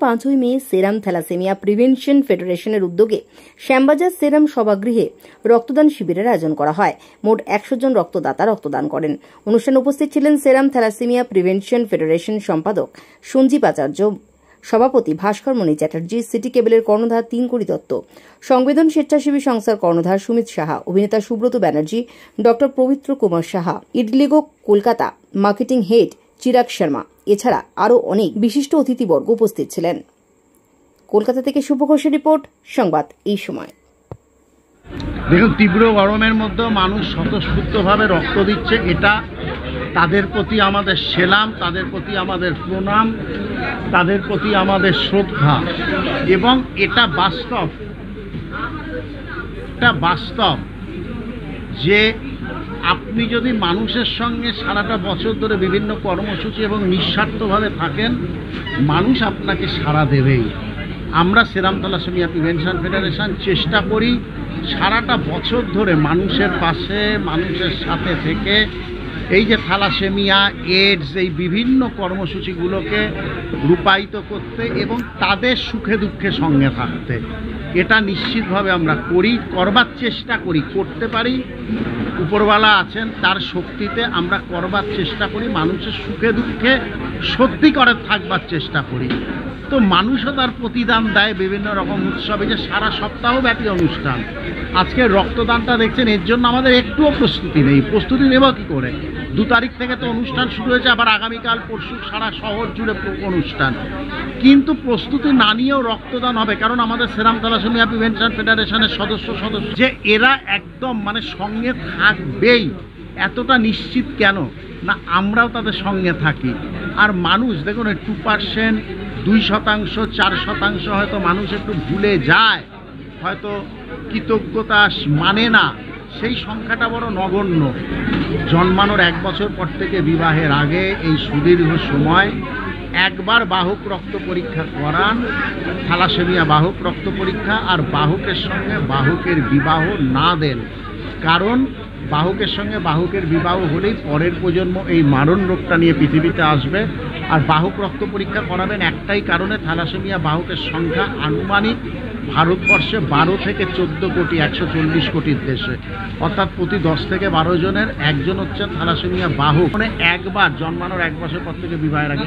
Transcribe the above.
5ই মে সেরাম thalassaemia prevention ফেডারেশনের উদ্যোগে শ্যামবাজার সেরাম সভাগৃহে রক্তদান শিবিরের আয়োজন করা হয়। মোট 100 জন রক্তদাতা রক্তদান করেন। অনুষ্ঠানে উপস্থিত ছিলেন সেরাম থ্যালাসেমিয়া প্রিভেনশন ফেডারেশন সম্পাদক সঞ্জীব আচার্য, সভাপতি ভাস্কর মণি চ্যাটার্জি, সিটি কেবলের কর্ণধার তিনকড়ি দত্ত, সংবেদন স্বেচ্ছাসেবী সংস্থার কর্ণধার সুমিত সাহা, অভিনেতা সুব্রত ব্যানার্জি, ডক্টর পবিত্র কুমার সাহা, ইডলিগো কলকাতা মার্কেটিং হেড চিরাগ শর্মা, এছাড়া আরও অনেক বিশিষ্ট অতিথিবর্গ উপস্থিত ছিলেন। কলকাতা থেকে শুভ ঘোষের রিপোর্ট, সংবাদ এই সময়। দেখুন, তীব্র গরমের মধ্যে মানুষ স্বতঃস্ফূর্তভাবে রক্ত দিচ্ছে, এটা তাদের প্রতি আমাদের সেলাম, তাদের প্রতি আমাদের প্রণাম, তাদের প্রতি আমাদের শ্রদ্ধা। এবং এটা বাস্তব যে আপনি যদি মানুষের সঙ্গে সারাটা বছর ধরে বিভিন্ন কর্মসূচি এবং নিঃস্বার্থভাবে থাকেন, মানুষ আপনাকে সাড়া দেবেই। আমরা সেরাম থ্যালাসেমিয়া প্রিভেনশন ফেডারেশন চেষ্টা করি সারাটা বছর ধরে মানুষের পাশে, মানুষের সাথে থেকে এই যে থ্যালাসেমিয়া, এইডস, এই বিভিন্ন কর্মসূচিগুলোকে রূপায়িত করতে এবং তাদের সুখে দুঃখে সঙ্গে থাকতে। এটা নিশ্চিতভাবে আমরা করবার চেষ্টা করি, করতে পারি। উপরওয়ালা আছেন, তার শক্তিতে আমরা করবার চেষ্টা করি, মানুষের সুখে দুঃখে সত্যি করে থাকবার চেষ্টা করি। তো মানুষও তার প্রতিদান দেয় বিভিন্ন রকম উৎসবে, যে সারা সপ্তাহব্যাপী অনুষ্ঠান। আজকে রক্তদানটা দেখছেন, এর জন্য আমাদের একটুও প্রস্তুতি নেই। প্রস্তুতি নেব কী করে? 2 তারিখ থেকে তো অনুষ্ঠান শুরু হয়েছে, আবার আগামীকাল পরশু সারা শহর জুড়ে অনুষ্ঠান। কিন্তু প্রস্তুতি না নিয়েও রক্তদান হবে, কারণ আমাদের সেরাম থ্যালাসেমিয়া প্রিভেনশন ফেডারেশনের সদস্য যে এরা একদম সঙ্গে থাকবেই, এতটা নিশ্চিত কেন না আমরাও তাদের সঙ্গে থাকি। আর মানুষ দেখুন, 2%, 2%, 4% হয়তো মানুষ একটু ভুলে যায়, হয়তো কৃতজ্ঞতা মানে না, সেই সংখ্যাটা বড় নগণ্য। জন্মানোর 1 বছর পর থেকে বিবাহের আগে এই সুদীর্ঘ সময় একবার বাহক রক্ত পরীক্ষা করান, থ্যালাসেমিয়া বাহক রক্ত পরীক্ষা, আর বাহকের সঙ্গে বাহকের বিবাহ না দেন। কারণ বাহকের সঙ্গে বাহকের বিবাহ হলেই পরের প্রজন্ম এই মারণ রোগটা নিয়ে পৃথিবীতে আসবে। আর বাহক রক্ত পরীক্ষা করাবেন একটাই কারণে, থ্যালাসেমিয়া বাহকের সংখ্যা আনুমানিক ভারতবর্ষে 12 থেকে 14 কোটি, 140 কোটির দেশে, অর্থাৎ প্রতি 10 থেকে 12 জনের একজন হচ্ছে থ্যালাসেমিয়া বাহক। একবার জন্মানোর 1 বছর পর থেকে বিবাহের আগে